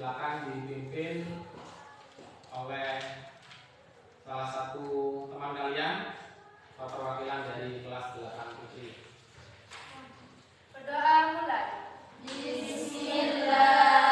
silakan dipimpin oleh salah satu teman kalian atau perwakilan dari kelas 8 Putri. Berdoa mulai. Bismillah.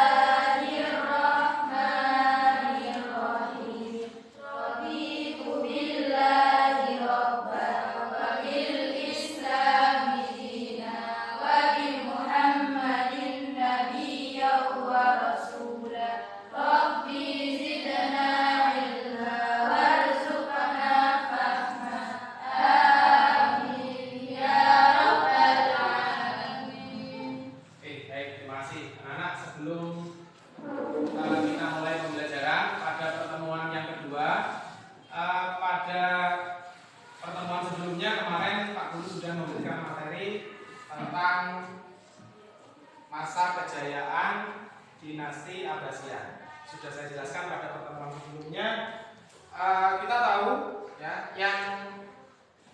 Masa kejayaan dinasti Abbasiyah. Sudah saya jelaskan pada pertemuan sebelumnya. Kita tahu ya, yang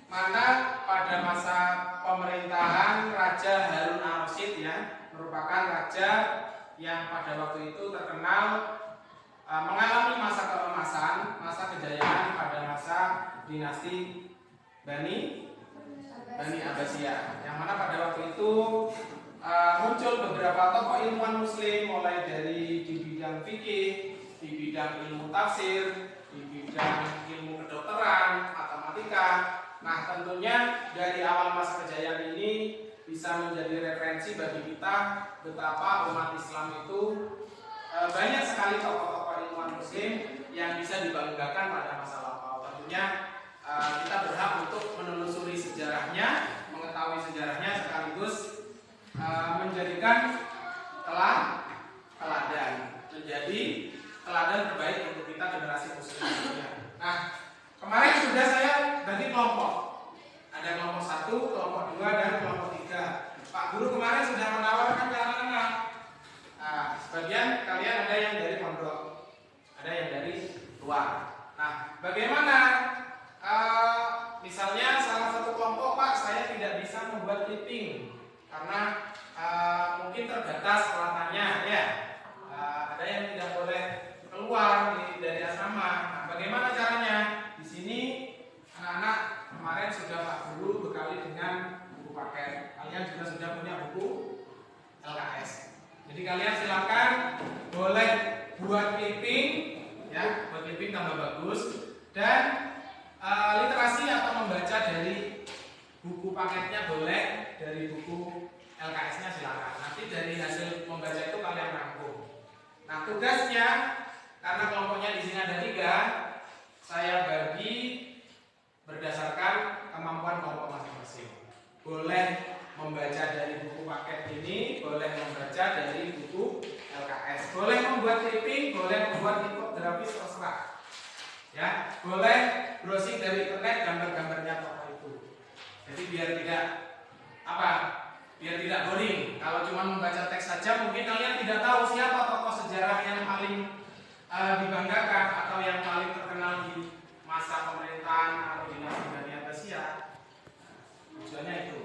mana pada masa pemerintahan Raja Harun al-Rasyid ya, merupakan raja yang pada waktu itu terkenal mengalami masa keemasan, masa kejayaan pada masa dinasti Bani Abbasiyah. Yang mana pada waktu itu muncul beberapa tokoh ilmuwan muslim, mulai dari di bidang fikih, di bidang ilmu tafsir, di bidang ilmu kedokteran, matematika. Nah, tentunya dari awal masa kejayaan ini bisa menjadi referensi bagi kita betapa umat Islam itu banyak sekali tokoh-tokoh ilmuwan muslim yang bisa dibanggakan pada masa lampau. Tentunya kita berhak untuk menelusuri sejarahnya, mengetahui sejarahnya, sekaligus menjadikan teladan, menjadi teladan terbaik untuk kita generasi muslimnya. Nah, kemarin sudah saya bagi kelompok. Ada kelompok 1, kelompok 2, dan kelompok 3. Pak Guru kemarin sudah menawarkan ke anak-anak. Nah, sebagian kalian ada yang dari pondok, ada yang dari luar. Nah, bagaimana? Misalnya salah satu kelompok, Pak, saya tidak bisa membuat clipping karena mungkin terbatas peralatannya, ya. Ada yang tidak boleh keluar dari asrama. Nah, bagaimana caranya? Di sini anak-anak kemarin sudah Pak Guru bekali dengan buku paket. Kalian juga sudah punya buku LKS. Jadi kalian silakan boleh buat clipping, ya, buat clipping tambah bagus, dan literasi atau membaca dari buku paketnya boleh, dari buku LKS-nya silakan. Nanti dari hasil membaca itu kalian rangkum. Nah, tugasnya karena kelompoknya di sini ada 3, saya bagi berdasarkan kemampuan kelompok masing-masing. Boleh membaca dari buku paket ini, boleh membaca dari buku LKS, boleh membuat clipping, boleh membuat infografis, terserah. Ya, boleh browsing dari internet gambar-gambarnya tokoh itu. Jadi biar tidak boring. Kalau cuma membaca teks saja, mungkin kalian tidak tahu siapa tokoh sejarah yang paling dibanggakan atau yang paling terkenal di masa pemerintahan atau dinasti Bani Abbasiyah. Tujuannya itu.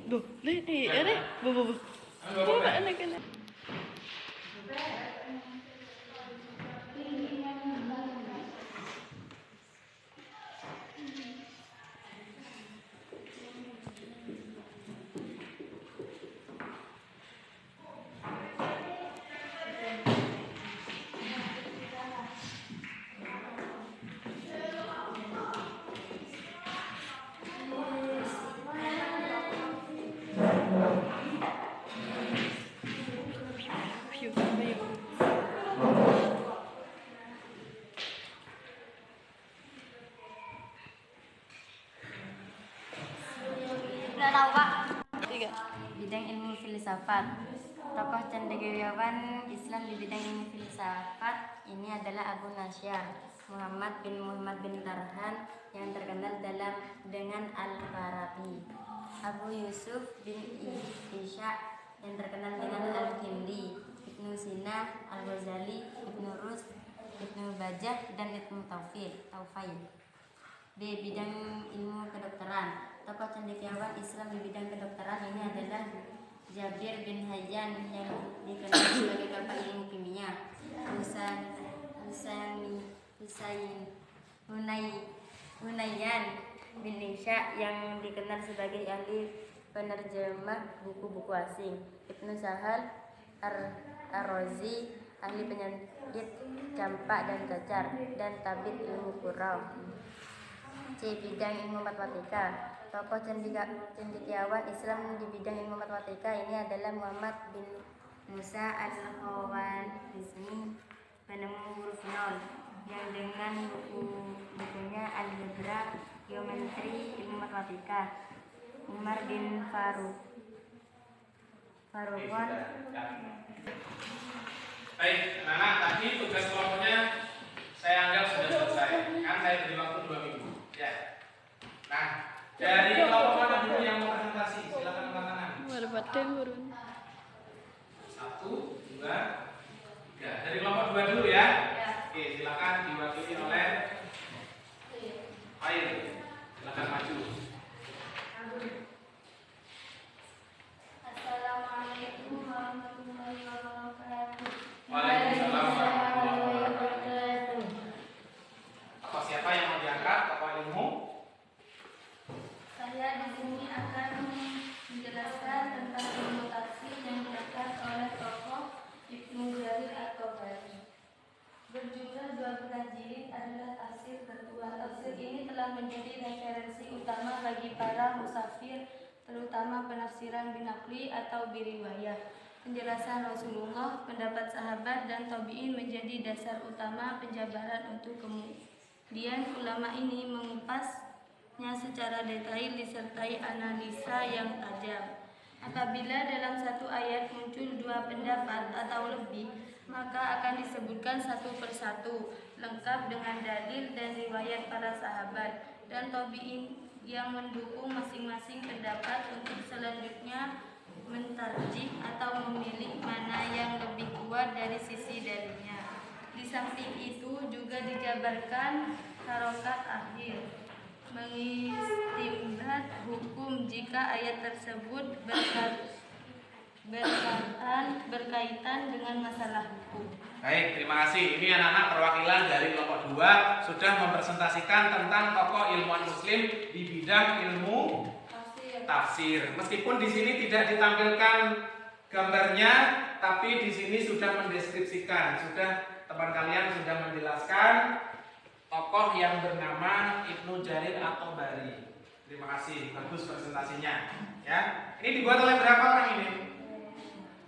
Duh, ini, bu. Enak. Phew, bidang ilmu filsafat. Tokoh cendekiawan Islam di bidang ilmu filsafat ini adalah Abu Nasyar Muhammad bin Tarhan yang terkenal dengan Al-Farabi, Abu Yusuf bin Ishaq yang terkenal dengan Al-Kindi, Ibnu Sina, Al-Ghazali, Ibnu Rus, Ibnu Bajah, dan Ibnu Taufail. B. Bidang ilmu kedokteran. Tokoh cendekiawan Islam di bidang kedokteran ini adalah Jabir bin Hayyan yang dikenal sebagai bapak ilmu kimia, Hunayyan bin Isya yang dikenal sebagai ahli penerjemah buku-buku asing, Ibnu Sahal Ar-Razi, ahli penyakit campak dan cacar, dan tabib ilmu kurau. C. Bidang ilmu matematika. Tokoh cendekiawan Islam di bidang ilmu matematika ini adalah Muhammad bin Musa Al-Khawarizmi, penemu huruf nol, yang dengan bukunya Algebra, Geometri, Ilmu Matematika. Umar bin Farukon. Baik, anak-anak, tadi tugas kelompoknya saya anggap sudah selesai. Kan saya beri waktu 2 minggu. Ya. Nah, dari kelompok mana dulu yang mau presentasi? Silakan angkat tangan. 1, 2, 3. Dari kelompok 2 dulu ya. Oke, silakan diwakili oleh Air. Silakan maju. Assalamualaikum warahmatullahi wabarakatuh. Waalaikumsalam warahmatullahi wabarakatuh. Apa siapa yang mau diangkat? Tokoh ilmu? Saya di sini akan menjelaskan tentang ilmu tafsir yang diangkat oleh tokoh Ibnu Jarir At-Tabari. Berjumlah 12 jilid adalah tafsir tertua. Tafsir ini telah menjadi referensi utama bagi para musafir, terutama penafsiran binaqli atau biriwayah. Penjelasan Rasulullah, pendapat sahabat dan tabi'in menjadi dasar utama penjabaran untuk kemudian ulama ini mengupasnya secara detail disertai analisa yang tajam. Apabila dalam satu ayat muncul 2 pendapat atau lebih, maka akan disebutkan satu persatu, lengkap dengan dalil dan riwayat para sahabat dan tabi'in yang mendukung masing-masing pendapat untuk selanjutnya mentarjih atau memilih mana yang lebih kuat dari sisi dalilnya. Di samping itu juga dijabarkan harokat akhir, mengistimbat hukum jika ayat tersebut berkaitan dengan masalah hukum. Baik, terima kasih. Ini anak-anak perwakilan dari kelompok 2 sudah mempresentasikan tentang tokoh ilmuwan muslim di bidang ilmu tafsir. Meskipun di sini tidak ditampilkan gambarnya, tapi di sini sudah mendeskripsikan, teman kalian sudah menjelaskan tokoh yang bernama Ibnu Jarir At-Tabari. Terima kasih, bagus presentasinya. Ya, ini dibuat oleh berapa orang ini?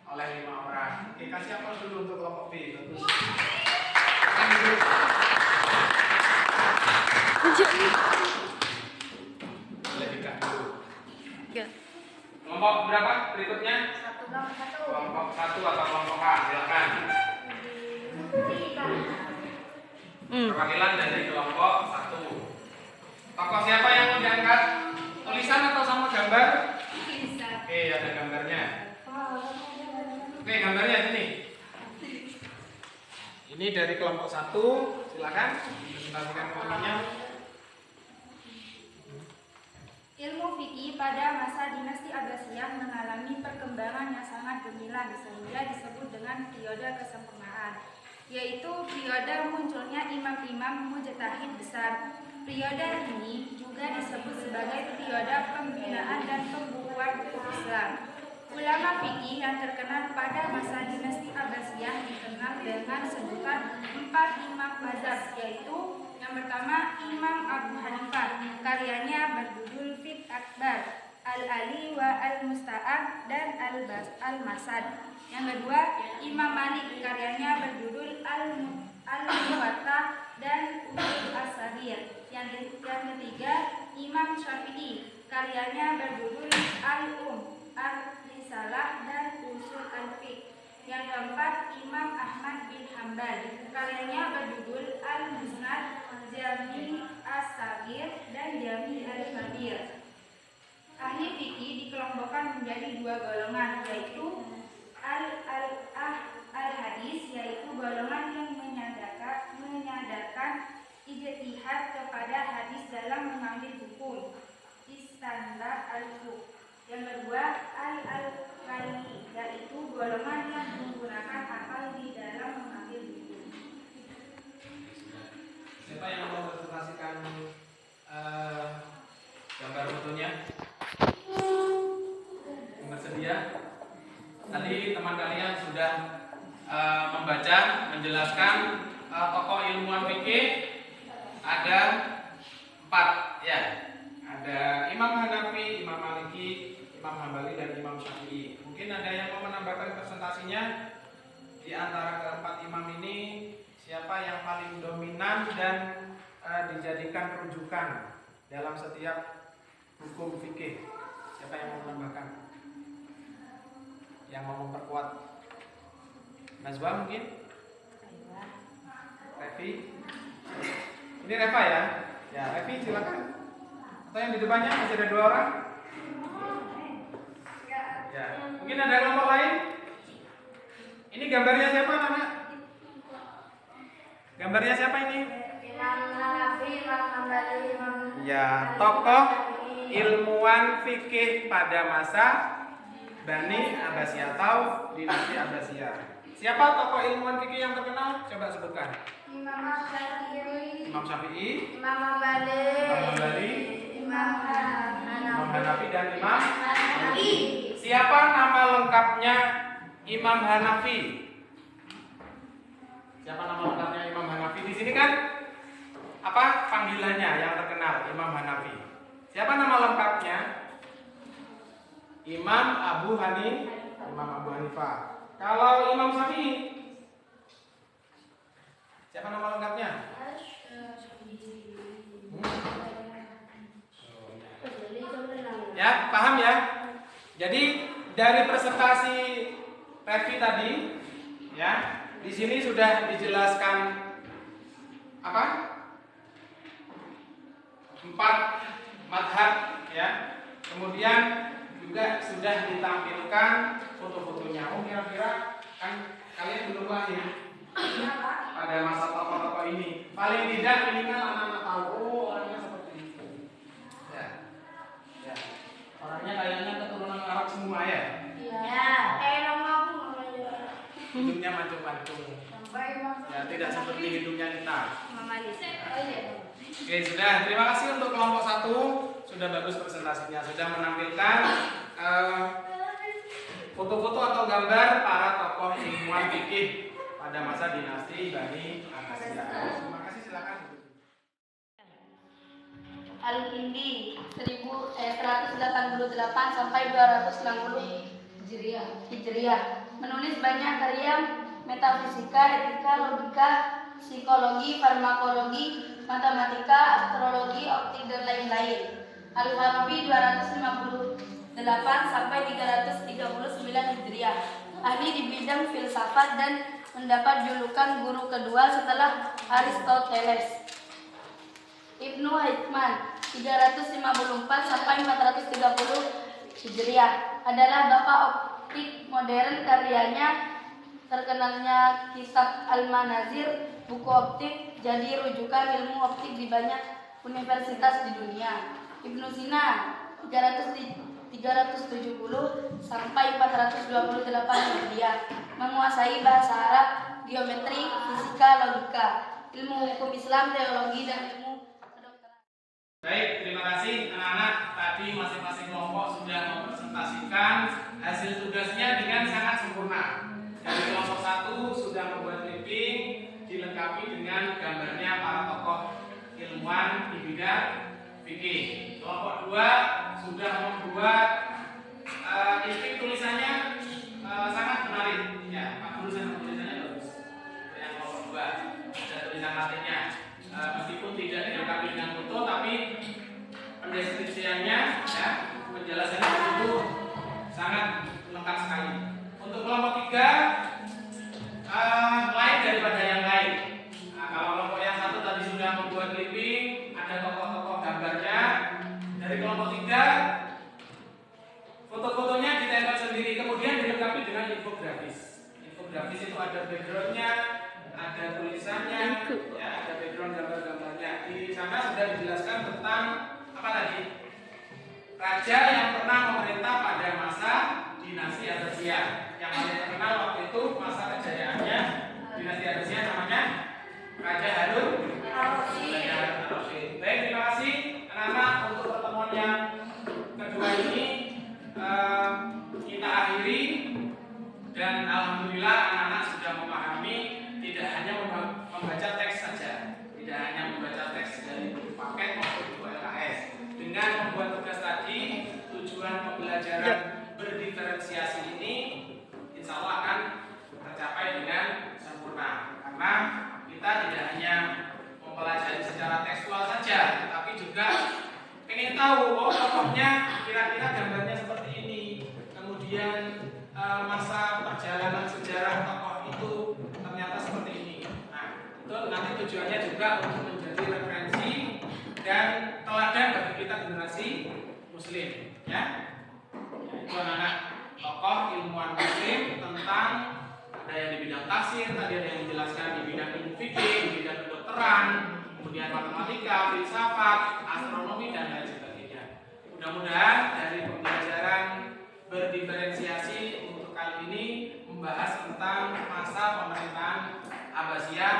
Oleh 5 orang. Oke, kasih aplaus dulu untuk kelompok B. Bagus. Boleh dikat dulu. Kelompok berapa berikutnya? Kelompok 1 atau kelompok A? Silakan. Perwakilan dari kelompok 1. Tokoh siapa yang mau diangkat? Tulisan atau sama gambar? Oke, ada gambarnya. Oke, gambarnya sini. Ini dari kelompok 1. Silakan presentasikan ilmunya. Ilmu fikih pada masa dinasti Abbasiyah mengalami perkembangan yang sangat gemilang sehingga disebut dengan periode kesempurnaan, yaitu periode munculnya imam-imam mujtahid besar. Periode ini juga disebut sebagai periode pembinaan dan pembukuan buku Islam. Ulama fikih yang terkenal pada masa dinasti Abbasiyah dikenal dengan sebutan 4 imam mazhab, yaitu yang pertama Imam Abu Hanifah, karyanya berjudul Fiqh Akbar, Al-Ali wa Al-Musta'ab dan Al-Masad. Yang kedua Imam Malik, karyanya berjudul Al-Muwatta dan Usul As-Sabir. Yang ketiga Imam Syafi'i, karyanya berjudul Al-Risala golongan, yaitu al-hadis, yaitu golongan yang menyadarkan ijtihad kepada hadis dalam mengambil hukum, istandar al-fiqh. Yang kedua, al-qaili, yaitu golongan yang menggunakan akal di dalam mengambil hukum. Siapa yang mau presentasikan gambar fotonya? Yang bersedia? Tadi teman kalian sudah membaca, menjelaskan tokoh ilmuwan fikih ada 4 ya. Ada Imam Hanafi, Imam Maliki, Imam Hambali dan Imam Syafi'i. Mungkin ada yang mau menambahkan presentasinya di antara keempat imam ini, siapa yang paling dominan dan dijadikan rujukan dalam setiap hukum fikih? Siapa yang mau menambahkan? Yang mau memperkuat? Nazwa mungkin? Revi? Ini Reva ya? Ya, Revi silakan. Atau yang di depannya masih ada 2 orang? Ya, mungkin ada kelompok lain? Ini gambarnya siapa, Nana? Gambarnya siapa ini? Imam Hanafi, Imam Hambali, Imam Ya, tokoh ilmuwan fikih pada masa Bani Abbasiyah atau dinasti Abbasiyah. Siapa tokoh ilmuwan fikih yang terkenal? Coba sebutkan. Imam Syafi'i, Imam Syafi'i, Imam Hambali, Imam Hambali, Imam Imam Hanafi dan Imam Hanafi. Siapa nama lengkapnya Imam Hanafi? Siapa nama lengkapnya Imam Hanafi? Di sini kan apa panggilannya yang terkenal Imam Hanafi? Siapa nama lengkapnya? Imam Abu Hanifah. Kalau Imam Syafi'i, siapa nama lengkapnya? Ya, paham ya? Jadi dari presentasi Revi tadi, ya, di sini sudah dijelaskan apa? 4 madhab, ya. Kemudian juga sudah ditampilkan foto-fotonya. Oh, kira-kira kan kalian belum lahir pada masa tokoh-tokoh ini. Paling tidak minimal anak-anak tahu, oh, orangnya seperti itu. Ya. Ya. Orangnya kayaknya keturunan Arab semua ya. Ya, nama aku namanya. Hidungnya mancung-mancung. Ya, tidak seperti hidungnya kita. Oh iya. Oke, sudah. Terima kasih untuk kelompok 1. Sudah bagus presentasinya. Sudah menampilkan foto-foto atau gambar para tokoh ilmuwan fikih pada masa dinasti Bani Abbasiyah. Terima kasih, silakan. Al-Hindi 188 sampai 260 Hijriah. Menulis banyak karya metafisika, etika, logika, psikologi, farmakologi, matematika, astrologi, optik dan lain-lain. Al-Farabi 258 sampai 339 Hijriah. Ahli di bidang filsafat dan mendapat julukan guru kedua setelah Aristoteles. Ibnu Hikman 354 sampai 430 Hijriah adalah bapak optik modern. Karyanya terkenalnya kitab Al-Manazir, buku optik jadi rujukan ilmu optik di banyak universitas di dunia. Ibnu Sina 370 sampai 428 Hijriah menguasai bahasa Arab, geometri, fisika, logika, ilmu hukum Islam, teologi dan ilmu kedokteran. Baik, terima kasih anak-anak. Tadi masing-masing kelompok sudah mempresentasikan hasil tugasnya dengan sangat sempurna. Dari kelompok 1 sudah membuat clipping dilengkapi dengan gambarnya para tokoh ilmuwan di bidang fikih. Kelompok 2 sudah membuat instik tulisannya sangat menarik. Ya, Pak Guru sama tulisannya bagus. Yang kelompok 2 ada tulisan latinnya. Meskipun tidak dilengkapi dengan foto, tapi pendeskripsiannya, ya, penjelasannya itu sangat lengkap sekali. Untuk kelompok 3 lain daripada yang lain. Nah, kalau kelompok yang 1 tadi sudah membuat clipping, ada tokoh-tokoh gambarnya. Dari kelompok 3 foto-fotonya infografis. Infografis itu ada backgroundnya, ada tulisannya, ya, ada background gambar-gambarnya. Di sana sudah dijelaskan tentang apa tadi? Raja yang pernah memerintah pada masa dinasti Abbasiyah. Yang paling terkenal waktu itu masa kejayaannya dinasti Abbasiyah namanya Raja Harun Ar-Rasyid. Baik, terima kasih anak-anak untuk pertemuan yang kedua ini kita akhiri, dan alhamdulillah anak-anak sudah memahami tidak hanya membaca teks saja, tidak hanya membaca teks dari buku paket maupun buku LKS. Dengan membuat tugas tadi, tujuan pembelajaran berdiferensiasi ini insya Allah akan tercapai dengan sempurna, karena kita tidak hanya mempelajari secara tekstual saja, tapi juga ingin tahu, oh tokohnya kira-kira gambarnya seperti ini, kemudian masa perjalanan sejarah tokoh itu ternyata seperti ini. Nah, itu nanti tujuannya juga untuk menjadi referensi dan teladan bagi kita generasi Muslim, ya. Itu anak-anak tokoh ilmuwan Muslim tentang, ada yang di bidang tafsir, tadi ada yang menjelaskan di bidang ilmu fikih, di bidang kedokteran, kemudian matematika, filsafat, astronomi, dan lain sebagainya. Mudah-mudahan dari pembelajaran berdiferensiasi untuk kali ini membahas tentang masa pemerintahan Abbasiyah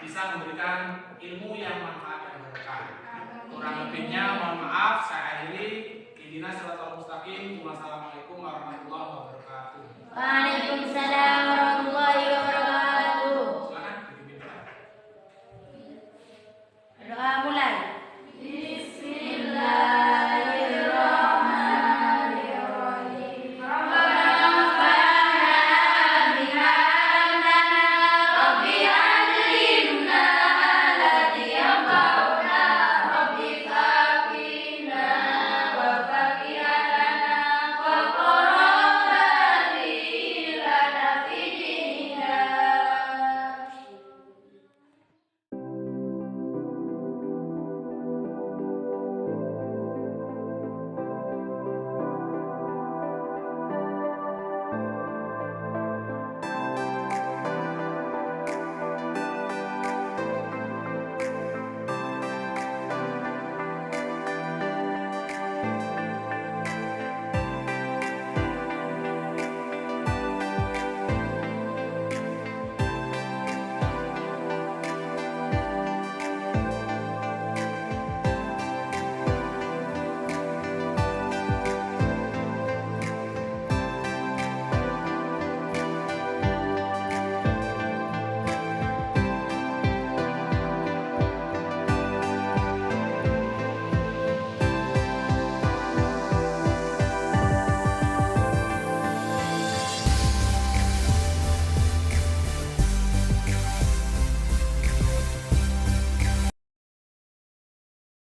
bisa memberikan ilmu yang manfaat dan berkah. Kurang lebihnya mohon maaf, saya akhiri. Ihdinas siratal mustaqim. Wassalamualaikum.